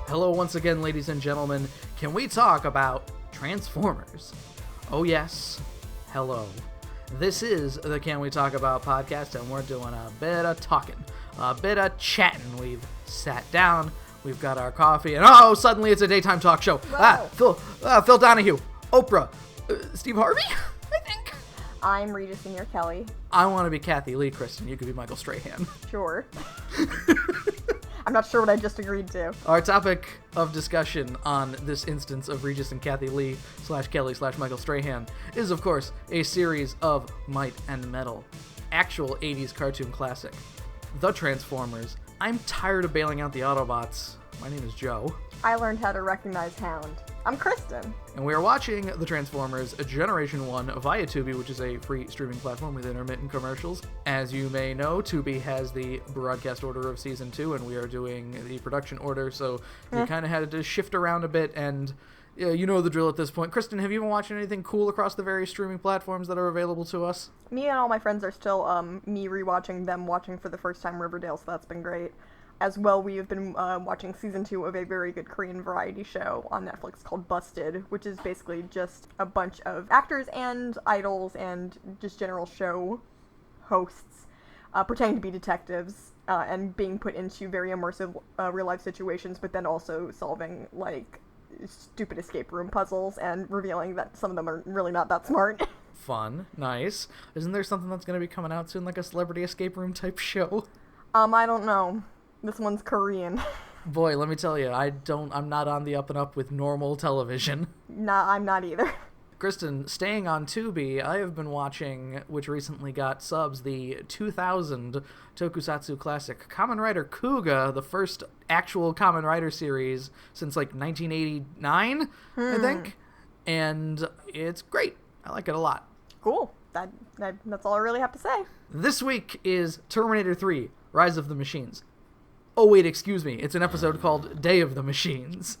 Hello once again, ladies and gentlemen. Can we talk about Transformers? Oh yes, hello. This is the Can We Talk About podcast, and we're doing a bit of talking, a bit of chatting. We've sat down, we've got our coffee, and suddenly it's a daytime talk show. Phil Donahue, Oprah, Steve Harvey, I think. I'm Rita Senior Kelly. I want to be Kathy Lee, Kristen. You could be Michael Strahan. Sure. I'm not sure what I just agreed to. Our topic of discussion on this instance of Regis and Kathy Lee /Kelly /Michael Strahan is, of course, a series of Might and Metal, actual 80s cartoon classic, The Transformers. I'm tired of bailing out the Autobots. My name is Joe. I learned how to recognize Hound. I'm Kristen. And we are watching The Transformers Generation 1 via Tubi, which is a free streaming platform with intermittent commercials. As you may know, Tubi has the broadcast order of Season 2, and we are doing the production order, so you kind of had to shift around a bit, and you know the drill at this point. Kristen, have you been watching anything cool across the various streaming platforms that are available to us? Me and all my friends are still me rewatching them watching for the first time Riverdale, so that's been great. As well, we have been watching Season 2 of a very good Korean variety show on Netflix called Busted, which is basically just a bunch of actors and idols and just general show hosts pretending to be detectives and being put into very immersive real-life situations, but then also solving, like, stupid escape room puzzles and revealing that some of them are really not that smart. Fun. Nice. Isn't there something that's going to be coming out soon, like a celebrity escape room type show? I don't know. This one's Korean. Boy, let me tell you, I'm not on the up and up with normal television. Nah, I'm not either. Kristen, staying on Tubi, I have been watching, which recently got subs, the 2000 tokusatsu classic Kamen Rider Kuga, the first actual Kamen Rider series since like 1989, I think. And it's great. I like it a lot. Cool. That's all I really have to say. This week is Terminator 3, Rise of the Machines. Oh, wait, excuse me. It's an episode called Day of the Machines.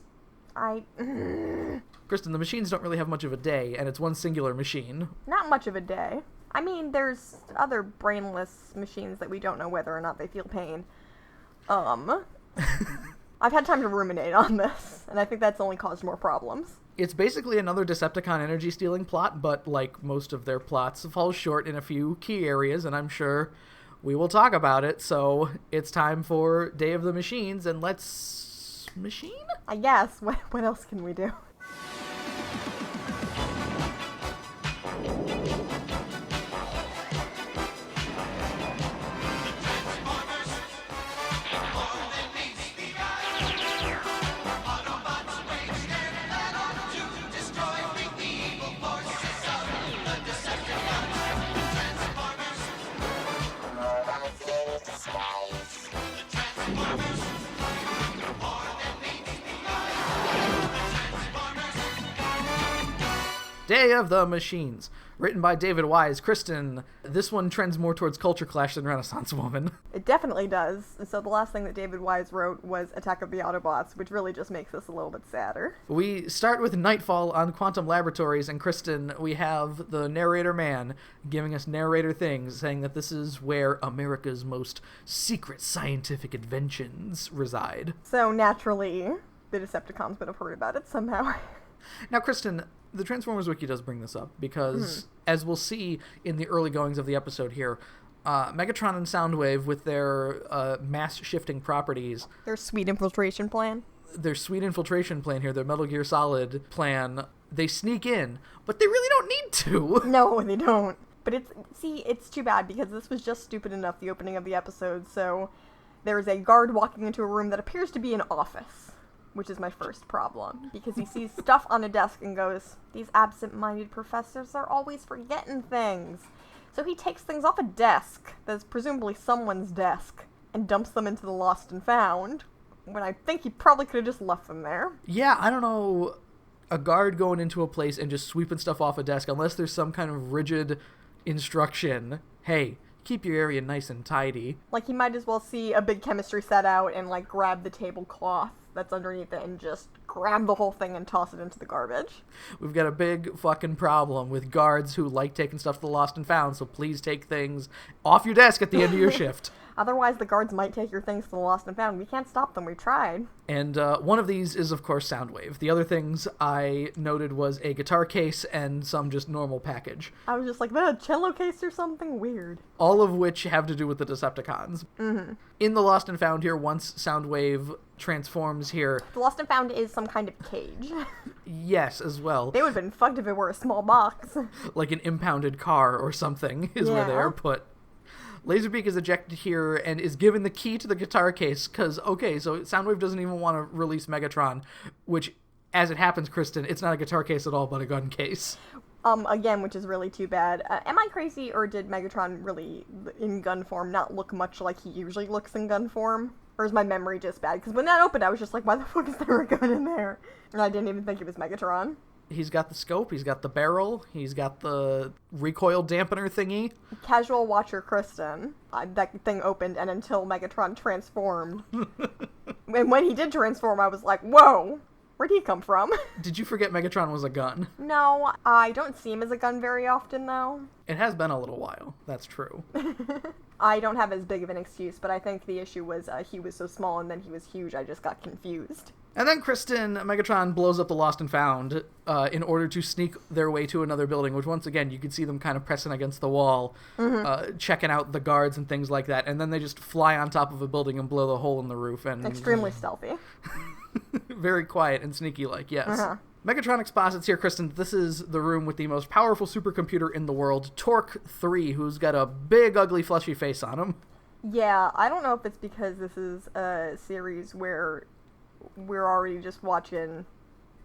Kristen, the machines don't really have much of a day, and it's one singular machine. Not much of a day. I mean, there's other brainless machines that we don't know whether or not they feel pain. I've had time to ruminate on this, and I think that's only caused more problems. It's basically another Decepticon energy-stealing plot, but like most of their plots, falls short in a few key areas, and I'm sure we will talk about it, so it's time for Day of the Machines, and let's machine? I guess. What else can we do? Day of the Machines, written by David Wise. Kristen, this one trends more towards Culture Clash than Renaissance Woman. It definitely does. So the last thing that David Wise wrote was Attack of the Autobots, which really just makes this a little bit sadder. We start with Nightfall on Quantum Laboratories, and Kristen, we have the narrator man giving us narrator things, saying that this is where America's most secret scientific inventions reside. So naturally, the Decepticons would have heard about it somehow. Now, Kristen, the Transformers Wiki does bring this up because, as we'll see in the early goings of the episode here, Megatron and Soundwave, with their mass-shifting properties... Their sweet infiltration plan? Their Metal Gear Solid plan, they sneak in, but they really don't need to. No, they don't. But it's too bad, because this was just stupid enough, the opening of the episode, so there's a guard walking into a room that appears to be an office. Which is my first problem, because he sees stuff on a desk and goes, these absent-minded professors are always forgetting things. So he takes things off a desk that's presumably someone's desk and dumps them into the lost and found, when I think he probably could have just left them there. Yeah, I don't know, a guard going into a place and just sweeping stuff off a desk, unless there's some kind of rigid instruction. Hey, keep your area nice and tidy. Like, he might as well see a big chemistry set out and, like, grab the tablecloth that's underneath it and just grab the whole thing and toss it into the garbage. We've got a big fucking problem with guards who like taking stuff to the Lost and Found, so please take things off your desk at the end of your shift. Otherwise, the guards might take your things to the Lost and Found. We can't stop them. We've tried. And one of these is, of course, Soundwave. The other things I noted was a guitar case and some just normal package. I was just like, a cello case or something weird. All of which have to do with the Decepticons. Mm-hmm. In the Lost and Found here, once Soundwave transforms here... The Lost and Found is some kind of cage. Yes, as well. They would have been fucked if it were a small box. Like an impounded car or something is where they are put. Laserbeak is ejected here and is given the key to the guitar case because, okay, so Soundwave doesn't even want to release Megatron, which, as it happens, Kristen, it's not a guitar case at all, but a gun case. Again, which is really too bad. Am I crazy, or did Megatron really, in gun form, not look much like he usually looks in gun form? Or is my memory just bad? Because when that opened, I was just like, why the fuck is there a gun in there? And I didn't even think it was Megatron. He's got the scope, he's got the barrel, he's got the recoil dampener thingy. Casual watcher Kristen, that thing opened, and until Megatron transformed. And when he did transform, I was like, whoa, where'd he come from? Did you forget Megatron was a gun? No, I don't see him as a gun very often, though. It has been a little while, that's true. I don't have as big of an excuse, but I think the issue was he was so small and then he was huge, I just got confused. And then Megatron blows up the Lost and Found in order to sneak their way to another building, which once again, you could see them kind of pressing against the wall, checking out the guards and things like that, and then they just fly on top of a building and blow the hole in the roof. And extremely stealthy. Very quiet and sneaky-like, yes. Megatron exposits here, Kristen, this is the room with the most powerful supercomputer in the world, Torque 3, who's got a big, ugly, fleshy face on him. Yeah, I don't know if it's because this is a series where we're already just watching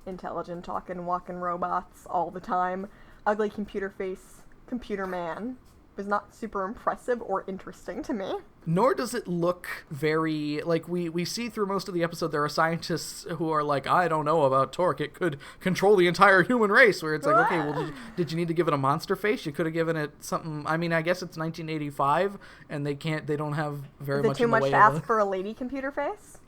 intelligent talking, walking robots all the time. Ugly computer face, computer man was not super impressive or interesting to me. Nor does it look very, like, we see through most of the episode there are scientists who are like, I don't know about Torque, it could control the entire human race, where it's like, okay, well, did you need to give it a monster face? You could have given it something, I mean, I guess it's 1985, and they don't have very much in the way of... Is it too much to ask for a lady computer face?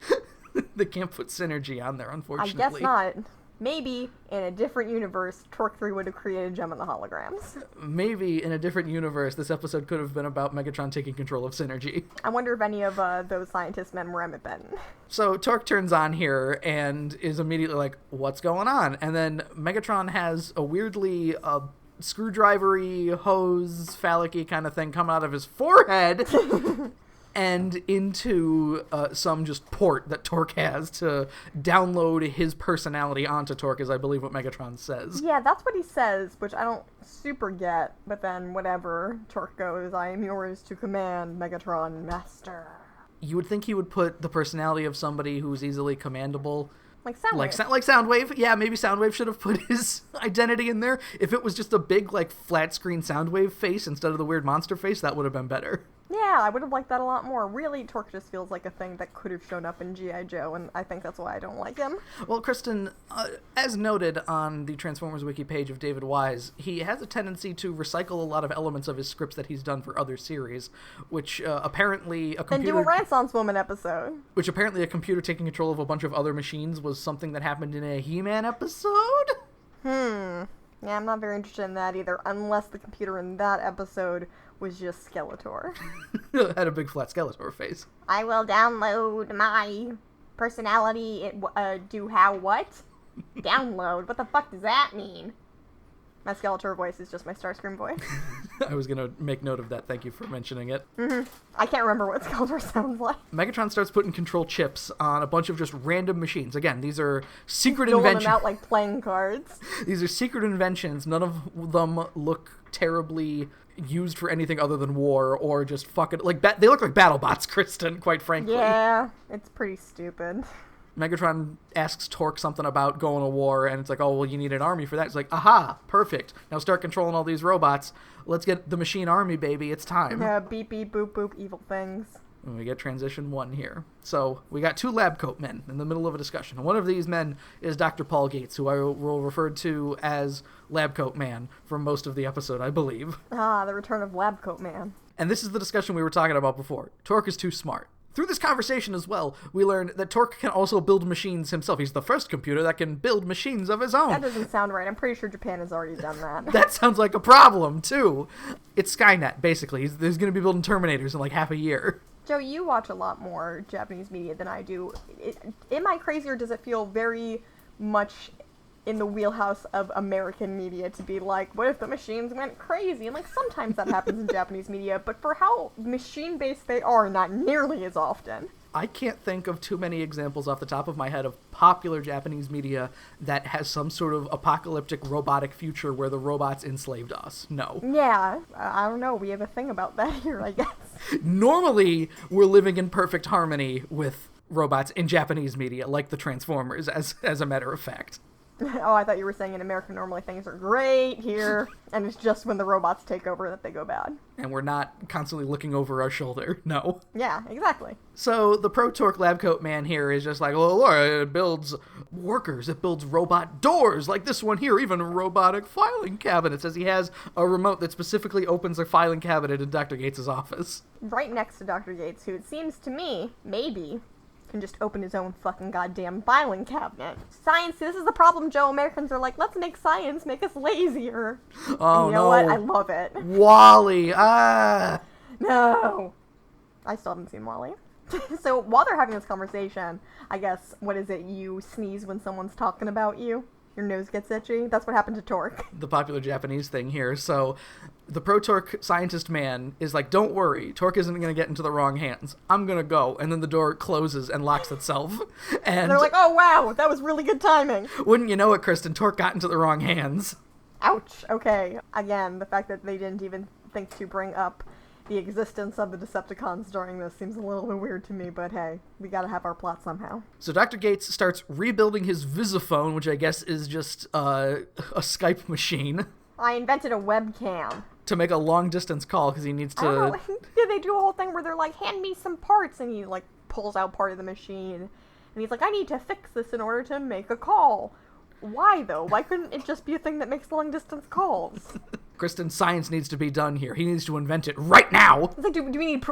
They can't put synergy on there, unfortunately. I guess not. Maybe in a different universe, Torque 3 would have created Gem and the Holograms. Maybe in a different universe, this episode could have been about Megatron taking control of Synergy. I wonder if any of those scientist men were Emmett Benton. So Torque turns on here and is immediately like, what's going on? And then Megatron has a weirdly screwdriver-y, hose, phallic-y kind of thing come out of his forehead and into some just port that Torque has to download his personality onto Torque, is I believe what Megatron says. Yeah, that's what he says, which I don't super get, but then whatever. Torque goes, I am yours to command, Megatron Master. You would think he would put the personality of somebody who's easily commandable. Like Soundwave. Like Soundwave. Yeah, maybe Soundwave should have put his identity in there. If it was just a big, like, flat screen Soundwave face instead of the weird monster face, that would have been better. Yeah, I would have liked that a lot more. Really, Torque just feels like a thing that could have shown up in G.I. Joe, and I think that's why I don't like him. Well, Kristen, as noted on the Transformers Wiki page of David Wise, he has a tendency to recycle a lot of elements of his scripts that he's done for other series, which apparently a computer... And do a Renaissance Woman episode. Which apparently a computer taking control of a bunch of other machines was something that happened in a He-Man episode? Yeah, I'm not very interested in that either, unless the computer in that episode was just Skeletor. Had a big flat Skeletor face. I will download my personality, do how what? Download? What the fuck does that mean? My Skeletor voice is just my Starscream voice. I was going to make note of that. Thank you for mentioning it. I can't remember what Skeletor sounds like. Megatron starts putting control chips on a bunch of just random machines. Again, these are secret Doling inventions. them out like playing cards. These are secret inventions. None of them look terribly used for anything other than war or just fucking... they look like BattleBots, Kristen, quite frankly. Yeah, it's pretty stupid. Megatron asks Torque something about going to war, and it's like, oh, well, you need an army for that. It's like, aha, perfect. Now start controlling all these robots. Let's get the machine army, baby. It's time. Yeah, beep, beep, boop, boop, evil things. And we get transition 1 here. So we got 2 lab coat men in the middle of a discussion. One of these men is Dr. Paul Gates, who I will refer to as Lab Coat Man for most of the episode, I believe. Ah, the return of Lab Coat Man. And this is the discussion we were talking about before. Torque is too smart. Through this conversation as well, we learn that Torque can also build machines himself. He's the first computer that can build machines of his own. That doesn't sound right. I'm pretty sure Japan has already done that. That sounds like a problem, too. It's Skynet, basically. There's going to be building Terminators in like half a year. Joe, you watch a lot more Japanese media than I do. Am I crazy, or does it feel very much in the wheelhouse of American media to be like, what if the machines went crazy? And like, sometimes that happens in Japanese media, but for how machine-based they are, not nearly as often. I can't think of too many examples off the top of my head of popular Japanese media that has some sort of apocalyptic robotic future where the robots enslaved us. No. Yeah, I don't know. We have a thing about that here, I guess. Normally, we're living in perfect harmony with robots in Japanese media, like the Transformers, as a matter of fact. Oh, I thought you were saying in America normally things are great here, and it's just when the robots take over that they go bad. And we're not constantly looking over our shoulder. No. Yeah, exactly. So the Pro-Torque lab coat man here is just like, oh, look, it builds workers, it builds robot doors, like this one here, even robotic filing cabinets, as he has a remote that specifically opens a filing cabinet in Dr. Gates' office. Right next to Dr. Gates, who it seems to me, maybe, can just open his own fucking goddamn filing cabinet. Science, this is the problem, Joe. Americans are like, let's make science make us lazier. Oh, and you know what? I love it. Wall-E, No. I still haven't seen Wall-E. So while they're having this conversation, I guess, what is it? You sneeze when someone's talking about you? Your nose gets itchy? That's what happened to Torque. The popular Japanese thing here. So the Pro-Torque scientist man is like, don't worry, Torque isn't going to get into the wrong hands. I'm going to go. And then the door closes and locks itself. And they're like, oh, wow, that was really good timing. Wouldn't you know it, Kristen, Torque got into the wrong hands. Ouch. Okay. Again, the fact that they didn't even think to bring up the existence of the Decepticons during this seems a little bit weird to me, but hey, we gotta have our plot somehow. So Dr. Gates starts rebuilding his Visiphone, which I guess is just a Skype machine. I invented a webcam. To make a long-distance call, because he needs to... I don't know. Yeah, they do a whole thing where they're like, hand me some parts, and he, like, pulls out part of the machine. And he's like, I need to fix this in order to make a call. Why, though? Why couldn't it just be a thing that makes long-distance calls? Kristen, science needs to be done here. He needs to invent it right now. It's like, do we need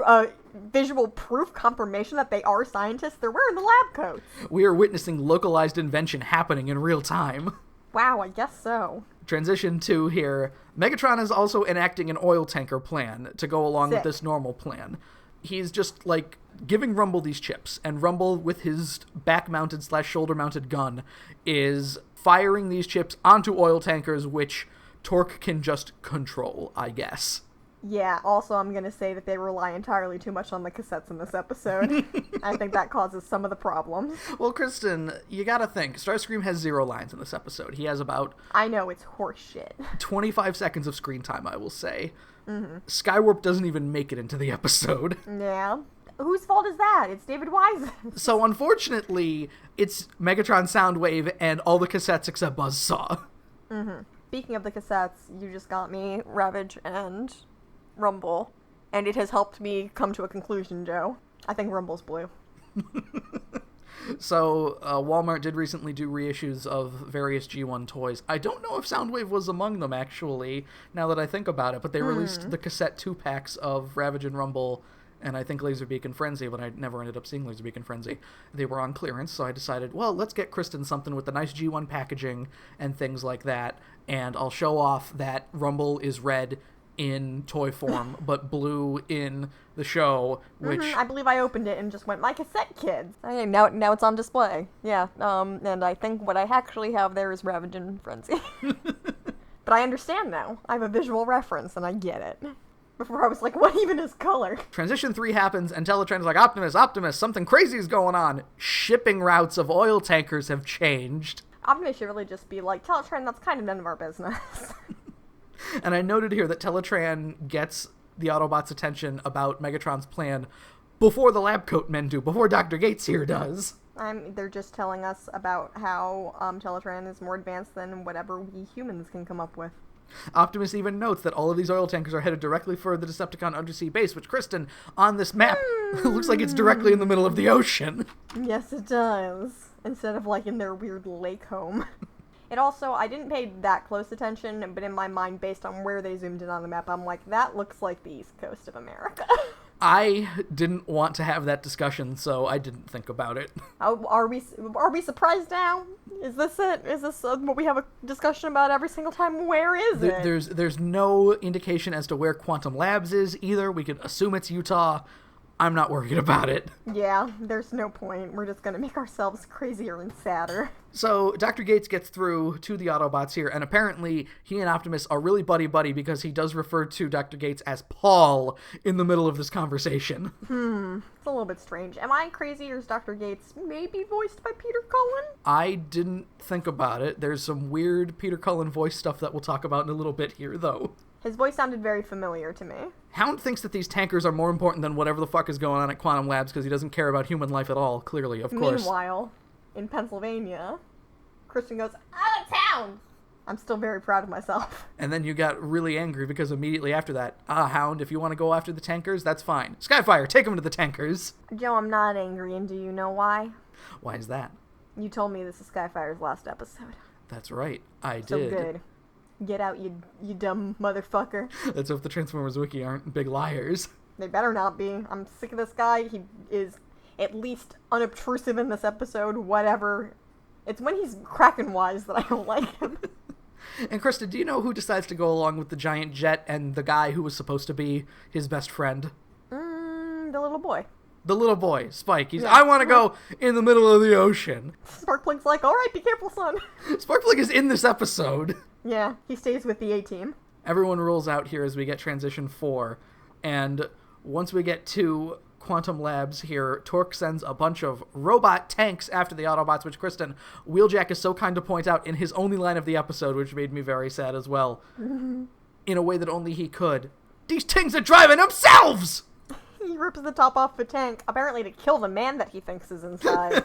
visual proof confirmation that they are scientists? They're wearing the lab coats. We are witnessing localized invention happening in real time. Wow, I guess so. Transition to here. Megatron is also enacting an oil tanker plan to go along with this normal plan. He's just, like, giving Rumble these chips, and Rumble, with his back-mounted / shoulder-mounted gun, is firing these chips onto oil tankers, which Torque can just control, I guess. Yeah, also I'm going to say that they rely entirely too much on the cassettes in this episode. I think that causes some of the problems. Well, Kristen, you gotta think. Starscream has 0 lines in this episode. He has about... I know, it's horseshit. 25 seconds of screen time, I will say. Mm-hmm. Skywarp doesn't even make it into the episode. Yeah. Whose fault is that? It's David Wise. So, unfortunately, it's Megatron Soundwave and all the cassettes except Buzzsaw. Mm-hmm. Speaking of the cassettes, you just got me Ravage and Rumble, and it has helped me come to a conclusion, Joe. I think Rumble's blue. So, Walmart did recently do reissues of various G1 toys. I don't know if Soundwave was among them, actually, now that I think about it, but they released the cassette 2-packs of Ravage and Rumble, and I think Laserbeak and Frenzy, but I never ended up seeing Laserbeak and Frenzy. They were on clearance, so I decided, well, let's get Kristen something with the nice G1 packaging and things like that, and I'll show off that Rumble is red in toy form, but blue in the show, which... I believe I opened it and just went, my cassette kids. Hey, now it's on display. Yeah, and I think what I actually have there is Ravage and Frenzy. But I understand now. I have a visual reference, and I get it. Before I was like, what even is color? Transition 3 happens, and Teletran's like, Optimus, something crazy is going on. Shipping routes of oil tankers have changed. Optimus should really just be like, Teletran, that's kind of none of our business. And I noted here that Teletran gets the Autobots' attention about Megatron's plan before the lab coat men do, before Dr. Gates here does. They're just telling us about how Teletran is more advanced than whatever we humans can come up with. Optimus even notes that all of these oil tankers are headed directly for the Decepticon undersea base, which, Kristen, on this map, looks like it's directly in the middle of the ocean. Yes, it does. Instead of, like, in their weird lake home. It also, I didn't pay that close attention, but in my mind, based on where they zoomed in on the map, I'm like, that looks like the east coast of America. I didn't want to have that discussion, so I didn't think about it. Oh, are we surprised now? Is this it? Is this what we have a discussion about every single time? Where is it? There's no indication as to where Quantum Labs is either. We could assume it's Utah. I'm not worried about it. Yeah, there's no point. We're just gonna make ourselves crazier and sadder. So Dr. Gates gets through to the Autobots here, and apparently he and Optimus are really buddy-buddy because he does refer to Dr. Gates as Paul in the middle of this conversation. It's a little bit strange. Am I crazy, or is Dr. Gates maybe voiced by Peter Cullen? I didn't think about it. There's some weird Peter Cullen voice stuff that we'll talk about in a little bit here, though. His voice sounded very familiar to me. Hound thinks that these tankers are more important than whatever the fuck is going on at Quantum Labs because he doesn't care about human life at all, clearly, of course. Meanwhile, in Pennsylvania, Kristen goes, out of town! I'm still very proud of myself. And then you got really angry because immediately after that, Hound, if you want to go after the tankers, that's fine. Skyfire, take them to the tankers. Joe, I'm not angry, and do you know why? Why is that? You told me this is Skyfire's last episode. That's right, I did. So good. Get out, you dumb motherfucker. Let's hope the Transformers Wiki aren't big liars. They better not be. I'm sick of this guy. He is at least unobtrusive in this episode, whatever. It's when he's Kraken-wise that I don't like him. And Kristen, do you know who decides to go along with the giant jet and the guy who was supposed to be his best friend? The little boy. The little boy, Spike. He's, I want to go in the middle of the ocean. Sparkplink's like, alright, be careful, son. Sparkplink is in this episode. Yeah, he stays with the A-Team. Everyone rolls out here as we get Transition 4, and once we get to Quantum Labs here, Torque sends a bunch of robot tanks after the Autobots, which Kristen, Wheeljack is so kind to point out in his only line of the episode, which made me very sad as well, in a way that only he could. These things are driving themselves! He rips the top off the tank, apparently to kill the man that he thinks is inside.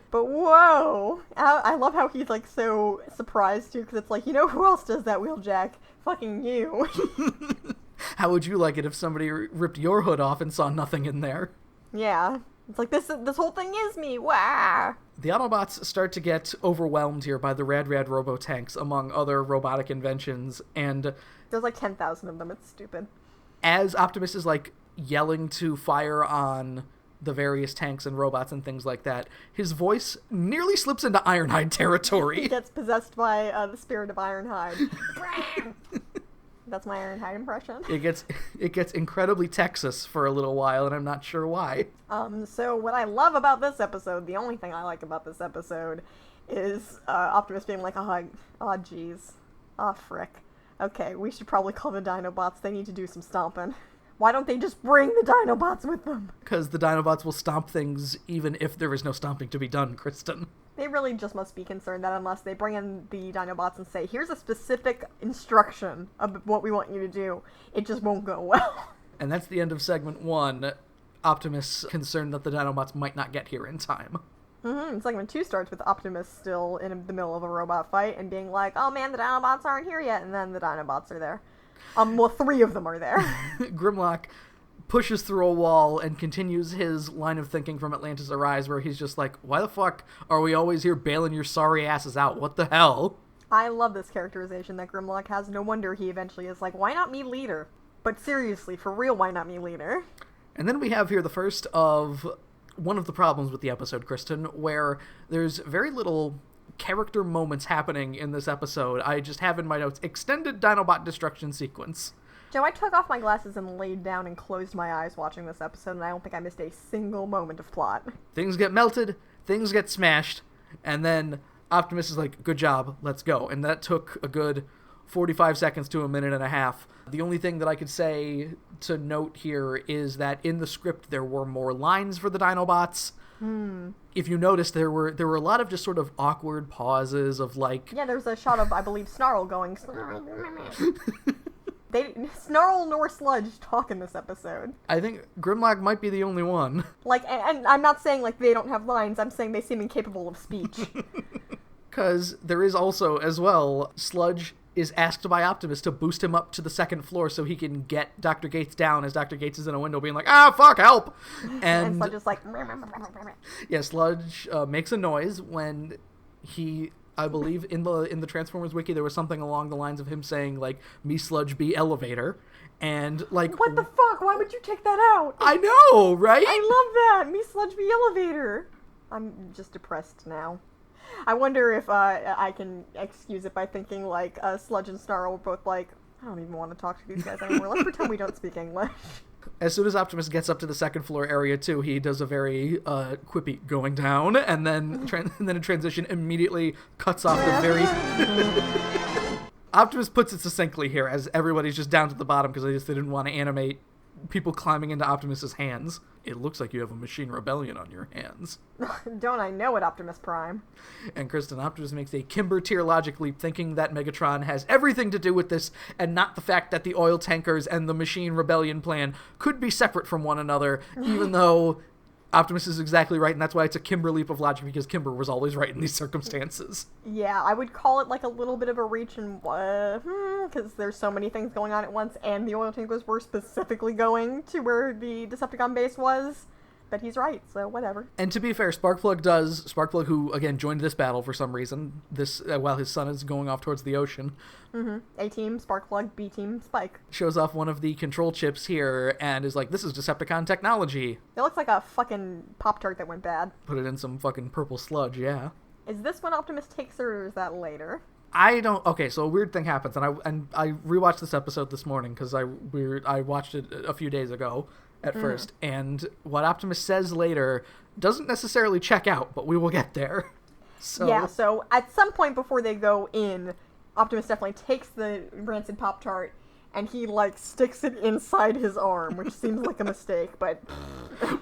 But whoa! I love how he's like so surprised too, because it's like, you know who else does that, Wheeljack? Fucking you. How would you like it if somebody ripped your hood off and saw nothing in there? Yeah. It's like, this whole thing is me, wah! The Autobots start to get overwhelmed here by the Rad Robo-Tanks, among other robotic inventions, and there's like 10,000 of them, it's stupid. As Optimus is like yelling to fire on the various tanks and robots and things like that, his voice nearly slips into Ironhide territory. He gets possessed by the spirit of Ironhide. That's my Ironhide impression. It gets incredibly Texas for a little while, and I'm not sure why. So what I love about this episode, the only thing I like about this episode, is Optimus being like, oh jeez. Oh, frick. Okay, we should probably call the Dinobots. They need to do some stomping. Why don't they just bring the Dinobots with them? Because the Dinobots will stomp things even if there is no stomping to be done, Kristen. They really just must be concerned that unless they bring in the Dinobots and say, here's a specific instruction of what we want you to do, it just won't go well. And that's the end of segment 1. Optimus concerned that the Dinobots might not get here in time. Segment 2 starts with Optimus still in the middle of a robot fight and being like, oh man, the Dinobots aren't here yet, and then the Dinobots are there. Well, 3 of them are there. Grimlock pushes through a wall and continues his line of thinking from Atlantis Arise, where he's just like, why the fuck are we always here bailing your sorry asses out? What the hell? I love this characterization that Grimlock has. No wonder he eventually is like, why not me leader? But seriously, for real, why not me leader? And then we have here the first of one of the problems with the episode, Kristen, where there's very little character moments happening in this episode. I just have in my notes, extended Dinobot destruction sequence. Joe, I took off my glasses and laid down and closed my eyes watching this episode, and I don't think I missed a single moment of plot. Things get melted, things get smashed, and then Optimus is like, good job, let's go. And that took a good 45 seconds to a minute and a half. The only thing that I could say to note here is that in the script there were more lines for the Dinobots. If you noticed, there were a lot of just sort of awkward pauses of like... Yeah, there's a shot of, I believe, Snarl going... Snarl nor Sludge talk in this episode. I think Grimlock might be the only one. Like, and I'm not saying, like, they don't have lines, I'm saying they seem incapable of speech. Because there is also, as well, Sludge is asked by Optimus to boost him up to the second floor so he can get Dr. Gates down as Dr. Gates is in a window being like, fuck, help! And Sludge is like... Yeah, Sludge makes a noise when he I believe in the Transformers wiki there was something along the lines of him saying like "me sludge be elevator," and like What the fuck? Why would you take that out? I know, right? I love that. Me sludge be elevator. I'm just depressed now. I wonder if I can excuse it by thinking like Sludge and Snarl were both like, I don't even want to talk to these guys anymore. Let's pretend we don't speak English. As soon as Optimus gets up to the second floor area too, he does a very quippy going down, and then in transition immediately cuts off the very. Optimus puts it succinctly here, as everybody's just down to the bottom because they didn't want to animate people climbing into Optimus's hands. It looks like you have a machine rebellion on your hands. Don't I know it, Optimus Prime? And Kristen, Optimus makes a Kimber tier logic leap, thinking that Megatron has everything to do with this, and not the fact that the oil tankers and the machine rebellion plan could be separate from one another, even though Optimus is exactly right, and that's why it's a Kimber leap of logic, because Kimber was always right in these circumstances. Yeah, I would call it like a little bit of a reach, and because there's so many things going on at once, and the oil tankers were specifically going to where the Decepticon base was. But he's right, so whatever. And to be fair, Sparkplug, who again joined this battle for some reason, while his son is going off towards the ocean. Mm-hmm. A-Team, Sparkplug, B-Team, Spike. Shows off one of the control chips here and is like, this is Decepticon technology. It looks like a fucking Pop-Tart that went bad. Put it in some fucking purple sludge, yeah. Is this when Optimus takes her, or is that later? I don't. Okay, so a weird thing happens, and I rewatched this episode this morning because I watched it a few days ago at first, and what Optimus says later doesn't necessarily check out, but we will get there. So yeah. So at some point before they go in, Optimus definitely takes the rancid Pop-Tart and he like sticks it inside his arm, which seems like a mistake, but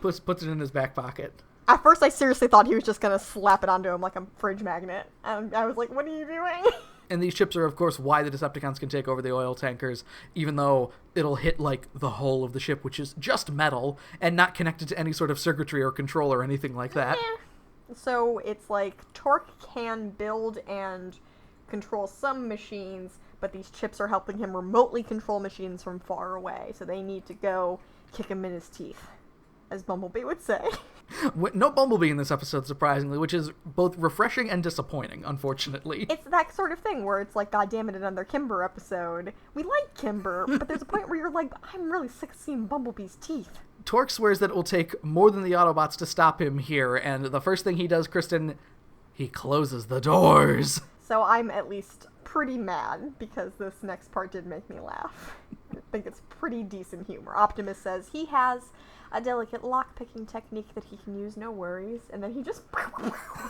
puts it in his back pocket. At first, I seriously thought he was just gonna slap it onto him like a fridge magnet, and I was like, "What are you doing?" And these chips are, of course, why the Decepticons can take over the oil tankers, even though it'll hit, like, the hull of the ship, which is just metal, and not connected to any sort of circuitry or control or anything like that. Yeah. So it's like Torque can build and control some machines, but these chips are helping him remotely control machines from far away, so they need to go kick him in his teeth, as Bumblebee would say. No Bumblebee in this episode, surprisingly, which is both refreshing and disappointing, unfortunately. It's that sort of thing where it's like, God damn it, another Kimber episode. We like Kimber, but there's a point where you're like, I'm really sick of seeing Bumblebee's teeth. Torque swears that it will take more than the Autobots to stop him here, and the first thing he does, Kristen, he closes the doors. So I'm at least pretty mad, because this next part did make me laugh. I think it's pretty decent humor. Optimus says he has a delicate lock-picking technique that he can use, no worries. And then he just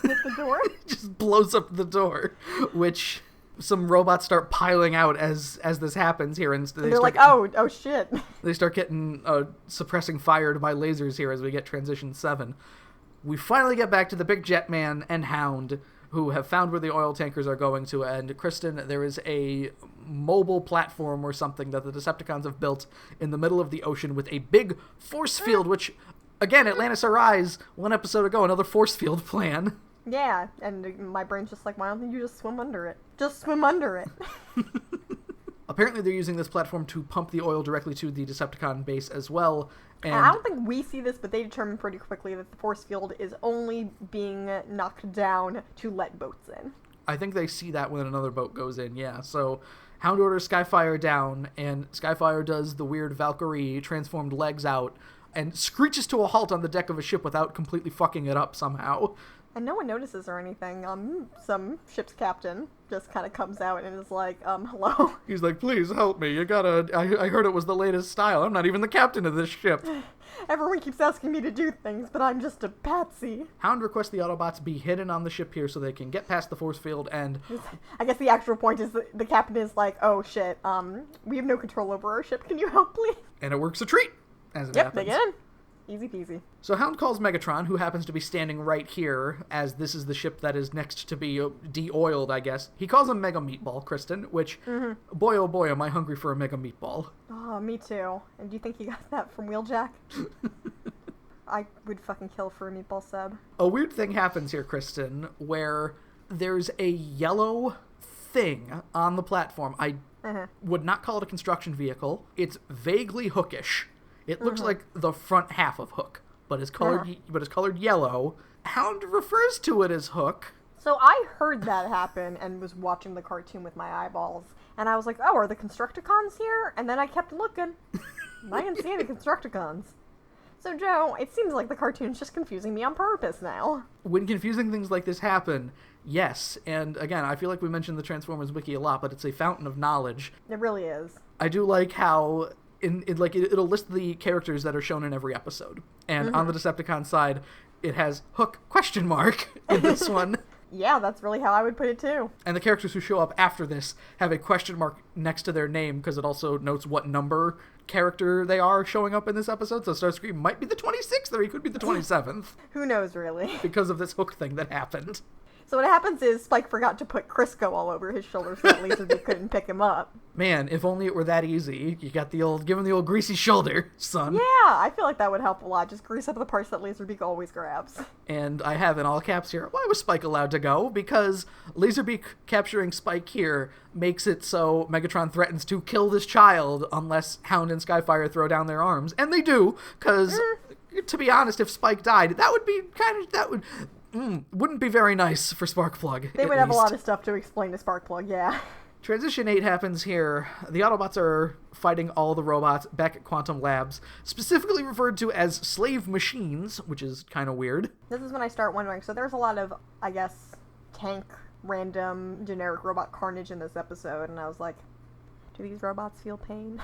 hit the door. Just blows up the door, which some robots start piling out as this happens here. And they're like, oh shit. They start getting suppressing fired by lasers here as we get Transition 7. We finally get back to the Big Jet Man and Hound, who have found where the oil tankers are going to, and Kristen, there is a mobile platform or something that the Decepticons have built in the middle of the ocean with a big force field, which, again, Atlantis Arise, one episode ago, another force field plan. Yeah, and my brain's just like, why don't you just swim under it? Just swim under it. Apparently they're using this platform to pump the oil directly to the Decepticon base as well. And I don't think we see this, but they determine pretty quickly that the force field is only being knocked down to let boats in. I think they see that when another boat goes in, yeah. So Hound orders Skyfire down, and Skyfire does the weird Valkyrie transformed legs out and screeches to a halt on the deck of a ship without completely fucking it up somehow. And no one notices or anything. Some ship's captain just kind of comes out and is like, hello? He's like, please help me. You gotta... I heard it was the latest style. I'm not even the captain of this ship. Everyone keeps asking me to do things, but I'm just a patsy. Hound requests the Autobots be hidden on the ship here so they can get past the force field, and... I guess the actual point is that the captain is like, oh shit, we have no control over our ship. Can you help, please? And it works a treat, as it happens. Yep, they get in. Easy peasy. So Hound calls Megatron, who happens to be standing right here, as this is the ship that is next to be de-oiled, I guess. He calls him Mega Meatball, Kristen, which, boy oh boy, am I hungry for a Mega Meatball. Oh, me too. And do you think he got that from Wheeljack? I would fucking kill for a meatball sub. A weird thing happens here, Kristen, where there's a yellow thing on the platform. I would not call it a construction vehicle. It's vaguely hookish. It looks like the front half of Hook, but is colored yellow. Hound refers to it as Hook. So I heard that happen and was watching the cartoon with my eyeballs, and I was like, oh, are the Constructicons here? And then I kept looking. I didn't see any Constructicons. So, Joe, it seems like the cartoon's just confusing me on purpose now. When confusing things like this happen, yes. And again, I feel like we mentioned the Transformers wiki a lot, but it's a fountain of knowledge. It really is. I do like how it'll list the characters that are shown in every episode. And on the Decepticon side, it has Hook ? In this one. Yeah, that's really how I would put it too. And the characters who show up after this have a question mark next to their name because it also notes what number character they are showing up in this episode. So Starscream might be the 26th or he could be the 27th. Who knows, really? Because of this Hook thing that happened. So what happens is Spike forgot to put Crisco all over his shoulder so that Laserbeak couldn't pick him up. Man, if only it were that easy. You got give him the old greasy shoulder, son. Yeah, I feel like that would help a lot. Just grease up the parts that Laserbeak always grabs. And I have in all caps here, why was Spike allowed to go? Because Laserbeak capturing Spike here makes it so Megatron threatens to kill this child unless Hound and Skyfire throw down their arms. And they do, because, to be honest, if Spike died, that would be wouldn't be very nice for Sparkplug. They would have a lot of stuff to explain to Sparkplug, yeah. Transition 8 happens here. The Autobots are fighting all the robots back at Quantum Labs, specifically referred to as slave machines, which is kind of weird. This is when I start wondering, so there's a lot of, I guess, tank, random, generic robot carnage in this episode, and I was like, do these robots feel pain?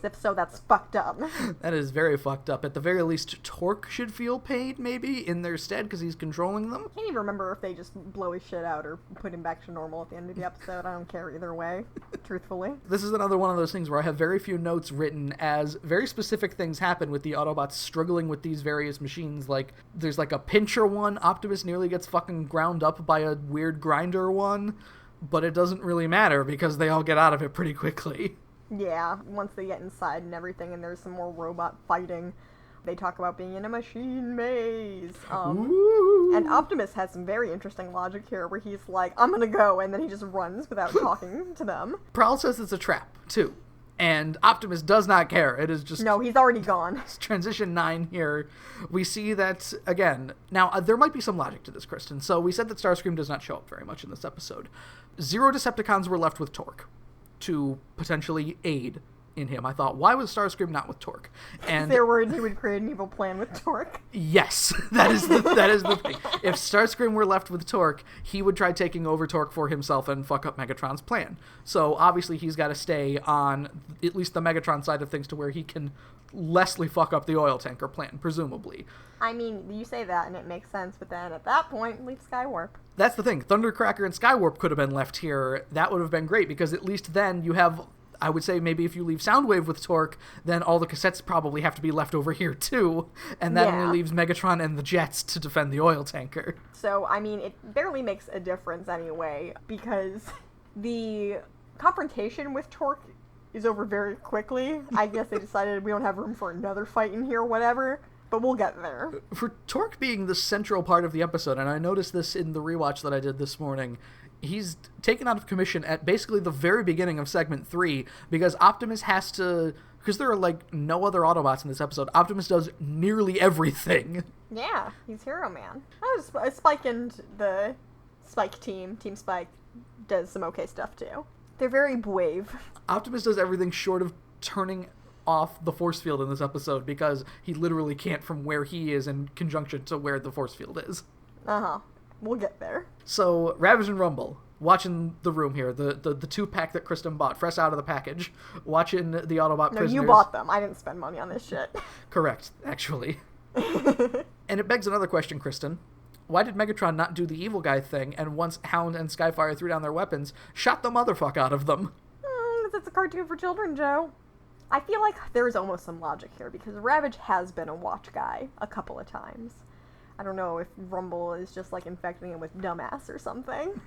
If so, that's fucked up. That is very fucked up. At the very least, Torque should feel pain, maybe, in their stead, because he's controlling them. I can't even remember if they just blow his shit out or put him back to normal at the end of the episode. I don't care either way, truthfully. This is another one of those things where I have very few notes written as very specific things happen with the Autobots struggling with these various machines. Like, there's like a pincher one. Optimus nearly gets fucking ground up by a weird grinder one. But it doesn't really matter because they all get out of it pretty quickly. Yeah, once they get inside and everything, and there's some more robot fighting, they talk about being in a machine maze. And Optimus has some very interesting logic here, where he's like, I'm gonna go, and then he just runs without talking to them. Prowl says it's a trap, too. And Optimus does not care. It is just... No, he's already gone. Transition 9 here. We see that, again... Now, there might be some logic to this, Kristen. So we said that Starscream does not show up very much in this episode. 0 Decepticons were left with Torque to potentially aid in him. I thought, why was Starscream not with Torque? And they're worried he would create an evil plan with Torque. Yes, that is the thing. If Starscream were left with Torque, he would try taking over Torque for himself and fuck up Megatron's plan. So obviously he's got to stay on at least the Megatron side of things to where he can lessly fuck up the oil tanker plan, presumably. I mean, you say that and it makes sense, but then at that point, leave Skywarp. That's the thing. Thundercracker and Skywarp could have been left here. That would have been great, because at least then you have... I would say maybe if you leave Soundwave with Torque, then all the cassettes probably have to be left over here too, and that only leaves Megatron and the jets to defend the oil tanker. So, I mean, it barely makes a difference anyway, because the confrontation with Torque is over very quickly. I guess they decided we don't have room for another fight in here, whatever, but we'll get there. For Torque being the central part of the episode, and I noticed this in the rewatch that I did this morning, he's taken out of commission at basically the very beginning of segment 3, because Optimus has to... Because there are, like, no other Autobots in this episode, Optimus does nearly everything. Yeah, he's Hero Man. Spike and the Spike team, Team Spike, does some okay stuff, too. They're very brave. Optimus does everything short of turning off the force field in this episode, because he literally can't from where he is in conjunction to where the force field is. Uh-huh. We'll get there. So, Ravage and Rumble, watching the room here, the 2-pack that Kristen bought, fresh out of the package, watching the Autobot prisoners. No, you bought them. I didn't spend money on this shit. Correct, actually. And it begs another question, Kristen. Why did Megatron not do the evil guy thing, and once Hound and Skyfire threw down their weapons, shot the motherfuck out of them? It's a cartoon for children, Joe. I feel like there's almost some logic here, because Ravage has been a watch guy a couple of times. I don't know if Rumble is just, like, infecting him with dumbass or something.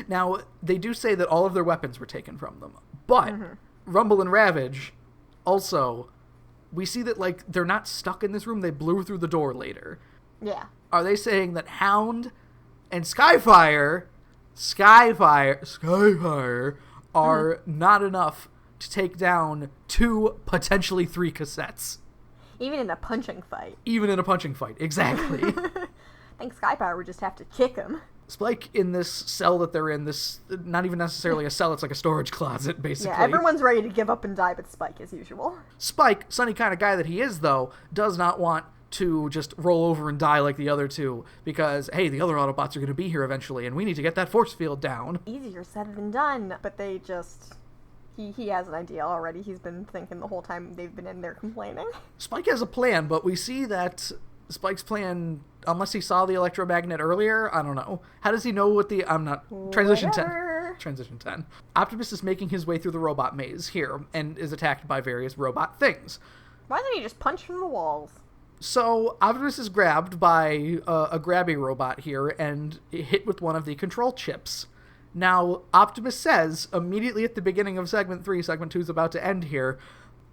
Now, they do say that all of their weapons were taken from them. But Rumble and Ravage, also, we see that, like, they're not stuck in this room. They blew through the door later. Yeah. Are they saying that Hound and Skyfire are not enough to take down 2, potentially 3 cassettes? Even in a punching fight. Even in a punching fight, exactly. I think Skyfire would just have to kick him. Spike in this cell that they're in, this, not even necessarily a cell, it's like a storage closet, basically. Yeah, everyone's ready to give up and die but Spike, as usual. Spike, sunny kind of guy that he is, though, does not want to just roll over and die like the other two, because, hey, the other Autobots are going to be here eventually, and we need to get that force field down. Easier said than done, but they just... He has an idea already. He's been thinking the whole time they've been in there complaining. Spike has a plan, but we see that Spike's plan, unless he saw the electromagnet earlier, I don't know. How does he know what the... Transition 10. Transition 10. Optimus is making his way through the robot maze here, and is attacked by various robot things. Why doesn't he just punch from the walls? So, Optimus is grabbed by a grabby robot here, and hit with one of the control chips. Now, Optimus says, immediately at the beginning of Segment 3, Segment 2 is about to end here,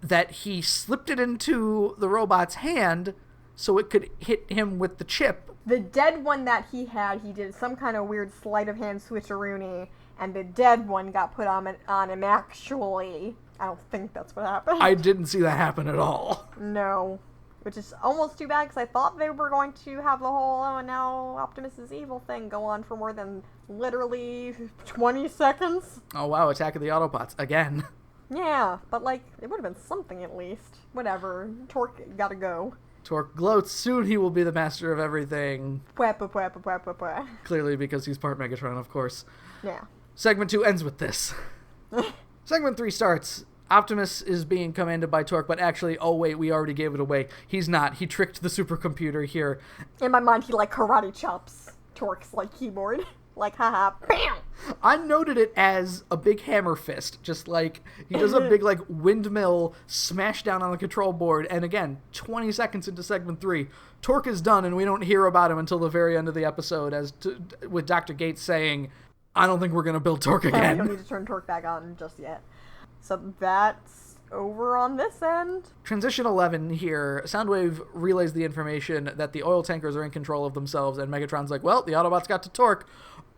that he slipped it into the robot's hand so it could hit him with the chip. The dead one that he had, he did some kind of weird sleight of hand switcheroony, and the dead one got put on him actually. I don't think that's what happened. I didn't see that happen at all. No. Which is almost too bad, because I thought they were going to have the whole, oh, now Optimus is evil thing go on for more than literally 20 seconds. Oh wow, Attack of the Autobots, again. Yeah, but like, it would have been something at least. Whatever. Torque gotta go. Torque gloats, soon he will be the master of everything. Pwah, pwah, pwah, pwah, pwah, pwah. Clearly because he's part Megatron, of course. Yeah. Segment 2 ends with this. Segment 3 starts. Optimus is being commanded by Torque, but actually, oh wait, we already gave it away. He's not. He tricked the supercomputer here. In my mind, he like karate chops Torque's like keyboard. Like, haha, bam! I noted it as a big hammer fist. Just like, he does a big like windmill smash down on the control board. And again, 20 seconds into Segment 3, Torque is done and we don't hear about him until the very end of the episode with Dr. Gates saying, I don't think we're going to build Torque again. We don't need to turn Torque back on just yet. So that's over on this end. Transition 11 here. Soundwave relays the information that the oil tankers are in control of themselves, and Megatron's like, well, the Autobots got to Torque.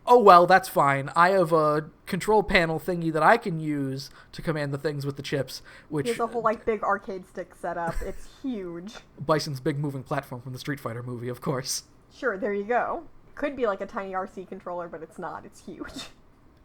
Oh, well, that's fine. I have a control panel thingy that I can use to command the things with the chips, which... He has a whole, like, big arcade stick set up. It's huge. Bison's big moving platform from the Street Fighter movie, of course. Sure, there you go. Could be like a tiny RC controller, but it's not. It's huge.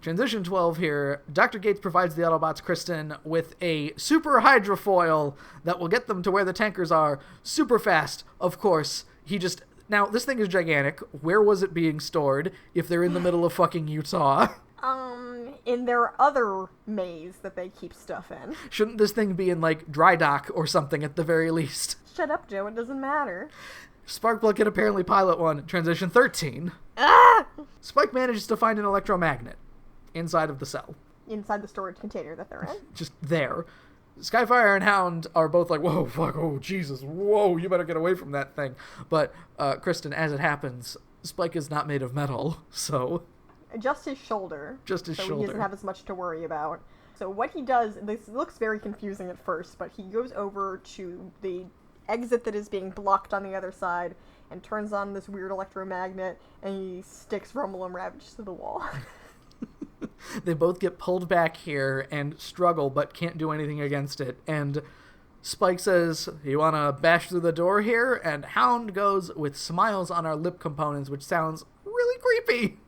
Transition 12 here. Dr. Gates provides the Autobots Kristen with a super hydrofoil that will get them to where the tankers are super fast. Of course, he just... Now, this thing is gigantic. Where was it being stored if they're in the middle of fucking Utah? In their other maze that they keep stuff in. Shouldn't this thing be in, like, dry dock or something at the very least? Shut up, Joe. It doesn't matter. Sparkplug can apparently pilot one. Transition 13. Ah! Spike manages to find an electromagnet inside of the cell. Inside the storage container that they're in. Just there. Skyfire and Hound are both like, whoa, fuck, oh, Jesus, whoa, you better get away from that thing. But, Kristen, as it happens, Spike is not made of metal, so... Just his shoulder. Just his shoulder. So he doesn't have as much to worry about. So what he does, this looks very confusing at first, but he goes over to the exit that is being blocked on the other side and turns on this weird electromagnet, and he sticks Rumble and Ravage to the wall. They both get pulled back here and struggle, but can't do anything against it. And Spike says, you want to bash through the door here? And Hound goes with smiles on our lip components, which sounds really creepy.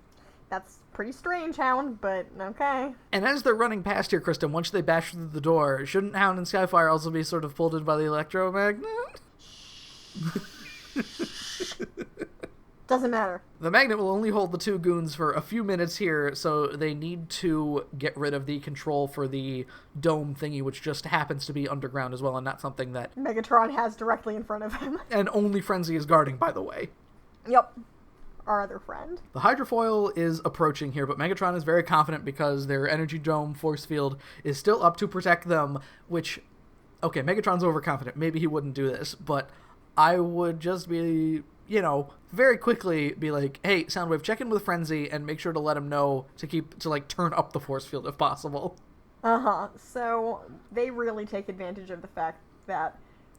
That's pretty strange, Hound, but okay. And as they're running past here, Kristen, once they bash through the door, shouldn't Hound and Skyfire also be sort of pulled in by the electromagnet? Doesn't matter. The magnet will only hold the two goons for a few minutes here, so they need to get rid of the control for the dome thingy, which just happens to be underground as well, and not something that Megatron has directly in front of him. And only Frenzy is guarding, by the way. Yep. Our other friend. The hydrofoil is approaching here, but Megatron is very confident because their energy dome force field is still up to protect them, which, okay, Megatron's overconfident. Maybe he wouldn't do this, but I would just be, very quickly be like, hey, Soundwave, check in with Frenzy and make sure to let him know to turn up the force field if possible. Uh-huh. So they really take advantage of the fact that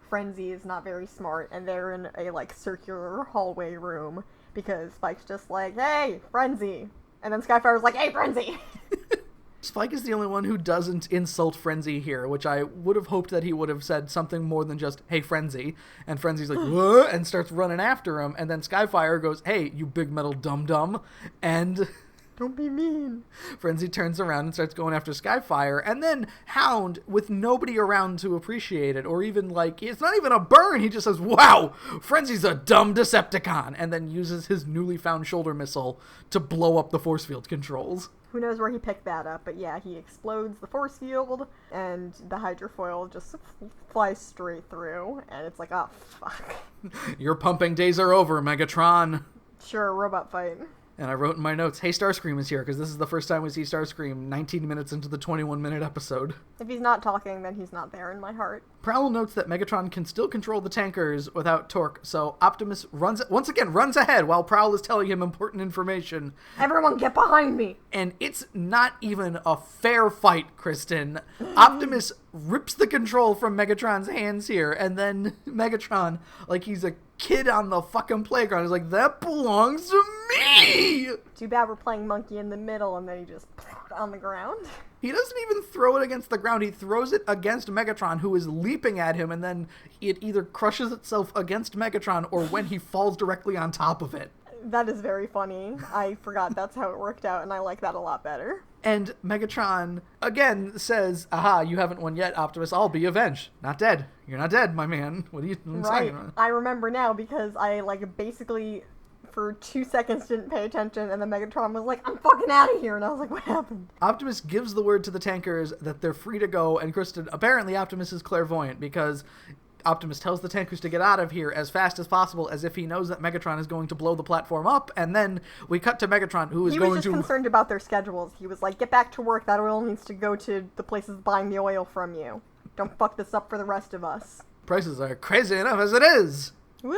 Frenzy is not very smart and they're in a, circular hallway room because Spike's just like, hey, Frenzy. And then Skyfire's like, hey, Frenzy. Spike is the only one who doesn't insult Frenzy here, which I would have hoped that he would have said something more than just, hey, Frenzy. And Frenzy's like, what? And starts running after him. And then Skyfire goes, hey, you big metal dum-dum. And Don't be mean. Frenzy turns around and starts going after Skyfire. And then Hound, with nobody around to appreciate it, or even like, it's not even a burn. He just says, wow, Frenzy's a dumb Decepticon. And then uses his newly found shoulder missile to blow up the force field controls. Who knows where he picked that up, but yeah, he explodes the force field, and the hydrofoil just flies straight through, and it's like, oh, fuck. Your pumping days are over, Megatron. Sure, robot fight. And I wrote in my notes, hey, Starscream is here, because this is the first time we see Starscream 19 minutes into the 21-minute episode. If he's not talking, then he's not there in my heart. Prowl notes that Megatron can still control the tankers without Torque, so Optimus once again runs ahead while Prowl is telling him important information. Everyone get behind me! And it's not even a fair fight, Kristen. Optimus rips the control from Megatron's hands here, and then Megatron, like he's a kid on the fucking playground, is like, that belongs to me! Too bad we're playing monkey in the middle, and then he just on the ground. He doesn't even throw it against the ground. He throws it against Megatron, who is leaping at him, and then it either crushes itself against Megatron or when he falls directly on top of it. That is very funny. I forgot that's how it worked out, and I like that a lot better. And Megatron, again, says, aha, you haven't won yet, Optimus. I'll be avenged. Not dead. You're not dead, my man. What are you saying? I remember now because I, basically for 2 seconds didn't pay attention, and then Megatron was like, I'm fucking out of here, and I was like, what happened? Optimus gives the word to the tankers that they're free to go, and Kristen, apparently Optimus is clairvoyant, because Optimus tells the tankers to get out of here as fast as possible, as if he knows that Megatron is going to blow the platform up, and then we cut to Megatron, who is going to... He was just concerned about their schedules. He was like, get back to work, that oil needs to go to the places buying the oil from you. Don't fuck this up for the rest of us. Prices are crazy enough as it is! Woo!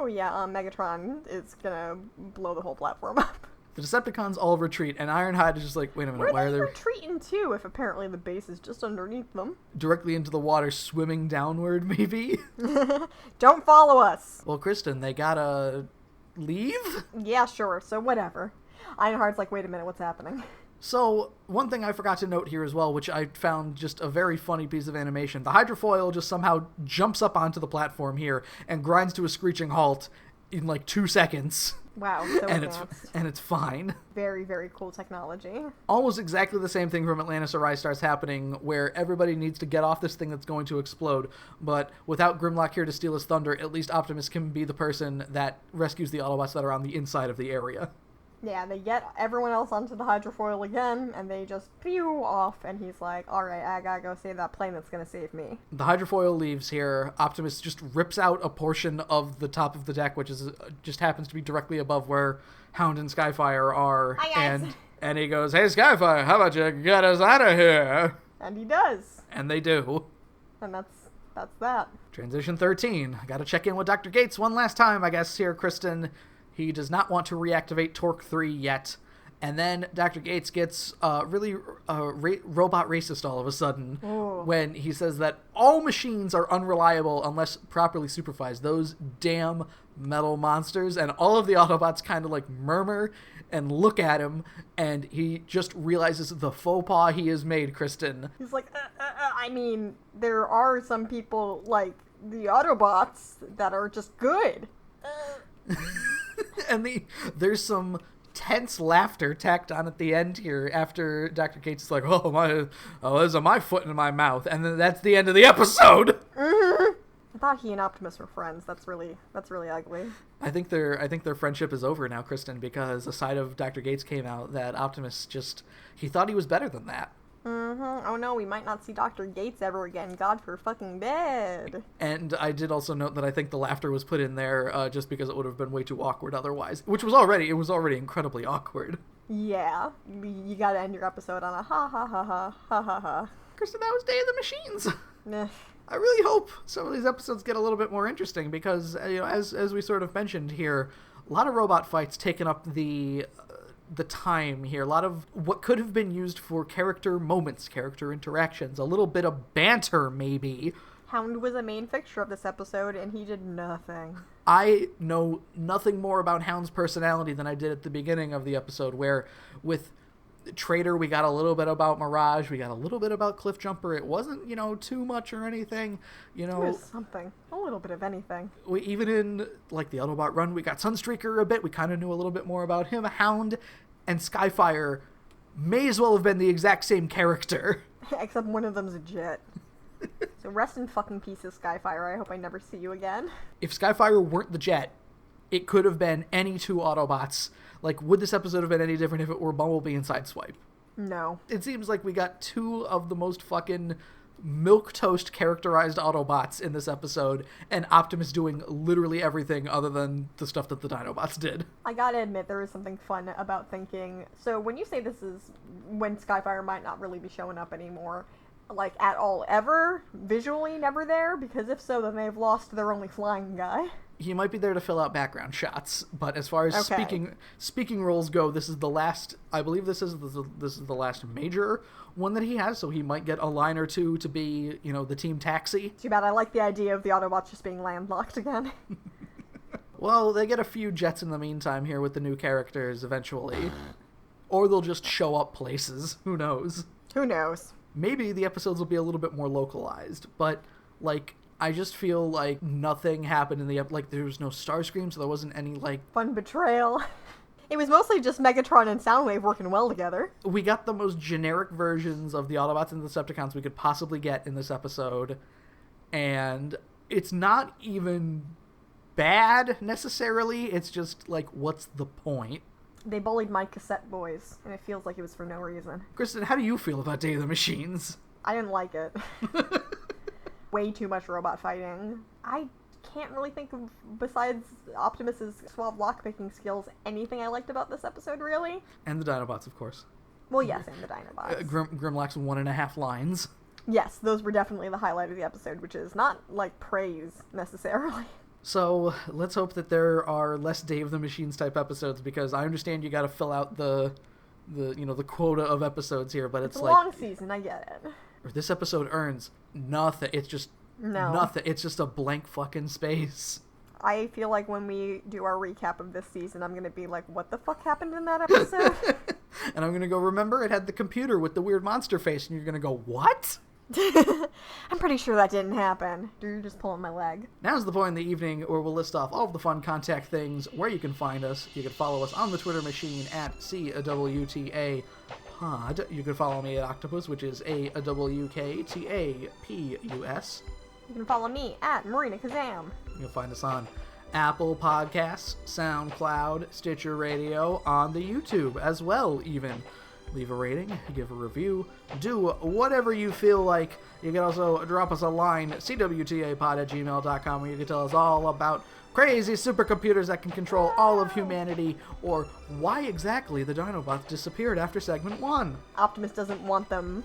Yeah, Megatron is gonna blow the whole platform up. The Decepticons all retreat, and Ironhide is just like, wait a minute, why are they retreating too, if apparently the base is just underneath them? Directly into the water, swimming downward, maybe? Don't follow us! Well, Kristen, they gotta leave? Yeah, sure, so whatever. Ironhide's like, wait a minute, what's happening? So, one thing I forgot to note here as well, which I found just a very funny piece of animation. The hydrofoil just somehow jumps up onto the platform here and grinds to a screeching halt in 2 seconds. Wow, so advanced. And it's fine. Very, very cool technology. Almost exactly the same thing from Atlantis Arise starts happening, where everybody needs to get off this thing that's going to explode, but without Grimlock here to steal his thunder, at least Optimus can be the person that rescues the Autobots that are on the inside of the area. Yeah, they get everyone else onto the hydrofoil again, and they just pew off, and he's like, alright, I gotta go save that plane that's gonna save me. The hydrofoil leaves here. Optimus just rips out a portion of the top of the deck, which is just happens to be directly above where Hound and Skyfire are. Hi, guys. And he goes, hey, Skyfire, how about you get us out of here? And he does. And they do. And that's that. Transition 13. I gotta check in with Dr. Gates one last time, I guess, here, Kristen. He does not want to reactivate Torque 3 yet. And then Dr. Gates gets really robot racist all of a sudden. Ooh. When he says that all machines are unreliable unless properly supervised. Those damn metal monsters. And all of the Autobots kind of murmur and look at him. And he just realizes the faux pas he has made, Kristen. He's like, I mean, there are some people like the Autobots that are just good. And there's some tense laughter tacked on at the end here after Dr. Gates is like, there's my foot in my mouth, and then that's the end of the episode. Mm-hmm. I thought he and Optimus were friends. That's really ugly. I think their friendship is over now, Kristen, because a side of Dr. Gates came out that Optimus he thought he was better than that. Mm-hmm. Oh no, we might not see Dr. Gates ever again. God forbid. And I did also note that I think the laughter was put in there just because it would have been way too awkward otherwise, which was already incredibly awkward. Yeah, you gotta end your episode on a ha ha ha ha ha ha ha. Kristen, that was Day of the Machines. Nah. I really hope some of these episodes get a little bit more interesting because, as we sort of mentioned here, a lot of robot fights taking up the time here. A lot of what could have been used for character moments, character interactions, a little bit of banter maybe. Hound was a main fixture of this episode, and he did nothing. I know nothing more about Hound's personality than I did at the beginning of the episode, where with Trader, we got a little bit about Mirage, we got a little bit about Cliffjumper. It wasn't, too much or anything, It was something. A little bit of anything. Even in, like, the Autobot run, we got Sunstreaker a bit. We kind of knew a little bit more about him. Hound and Skyfire may as well have been the exact same character. Except one of them's a jet. So rest in fucking pieces, Skyfire. I hope I never see you again. If Skyfire weren't the jet, it could have been any two Autobots. Like, would this episode have been any different if it were Bumblebee and Sideswipe? No. It seems like we got two of the most fucking milquetoast characterized Autobots in this episode, and Optimus doing literally everything other than the stuff that the Dinobots did. I gotta admit, there is something fun about thinking... So when you say this is when Skyfire might not really be showing up anymore, like, at all ever, visually never there, because if so, then they've lost their only flying guy. He might be there to fill out background shots, but as far as speaking roles go, this is the last. I believe this is the last major one that he has. So he might get a line or two to be, the team taxi. Too bad. I like the idea of the Autobots just being landlocked again. Well, they get a few jets in the meantime here with the new characters eventually, or they'll just show up places. Who knows? Who knows? Maybe the episodes will be a little bit more localized, but like. I just feel like nothing happened in the like there was no Starscream, so there wasn't any like fun betrayal. It was mostly just Megatron and Soundwave working well together. We got the most generic versions of the Autobots and the Decepticons we could possibly get in this episode, and it's not even bad necessarily. It's just like, what's the point? They bullied my cassette boys, and it feels like it was for no reason. Kristen, how do you feel about Day of the Machines? I didn't like it. Way too much robot fighting. I can't really think of, besides Optimus's suave lockpicking skills, anything I liked about this episode, really. And the Dinobots, of course. Well, yes, and the Dinobots. Grimlock's 1.5 lines. Yes, those were definitely the highlight of the episode, which is not, like, praise, necessarily. So, let's hope that there are less Day of the Machines type episodes, because I understand you gotta fill out the quota of episodes here, but it's a like... long season, I get it. This episode earns nothing. It's just nothing. It's just a blank fucking space. I feel like when we do our recap of this season, I'm going to be like, what the fuck happened in that episode? And I'm going to go, remember, it had the computer with the weird monster face, and you're going to go, what? I'm pretty sure that didn't happen. You're just pulling my leg. Now's the point in the evening where we'll list off all of the fun contact things, where you can find us. You can follow us on the Twitter machine at cwtapod. You can follow me at Octopus, which is AWKTAPUS. You can follow me at Marina Kazam. You'll find us on Apple Podcasts, SoundCloud, Stitcher Radio, on the YouTube as well, even. Leave a rating, give a review, do whatever you feel like. You can also drop us a line, cwtapod@gmail.com, where you can tell us all about crazy supercomputers that can control all of humanity, or why exactly the Dinobots disappeared after segment 1. Optimus doesn't want them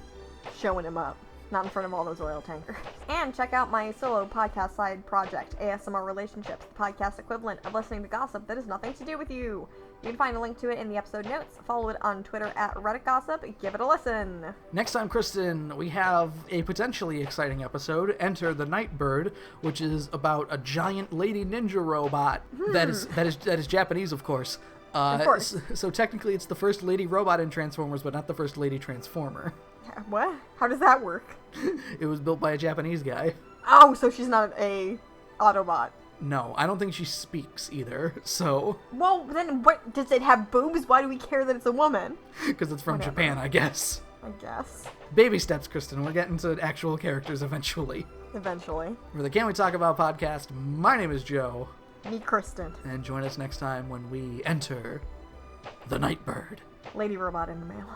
showing him up. Not in front of all those oil tankers. And check out my solo podcast side project, ASMR Relationships, the podcast equivalent of listening to gossip that has nothing to do with you. You can find a link to it in the episode notes. Follow it on Twitter at Reddit Gossip. Give it a listen. Next time, Kristen, we have a potentially exciting episode, Enter the Nightbird, which is about a giant lady ninja robot that is Japanese, of course. Of course. So technically it's the first lady robot in Transformers, but not the first lady Transformer. What? How does that work? It was built by a Japanese guy. Oh, so she's not a Autobot. No, I don't think she speaks either, so... Well, then what? Does it have boobs? Why do we care that it's a woman? Because it's from Japan, I guess. I guess. Baby steps, Kristen. We'll get into actual characters eventually. Eventually. For the Can We Talk About podcast, my name is Joe. Me, Kristen. And join us next time when we enter the Nightbird. Lady Robot in the mail.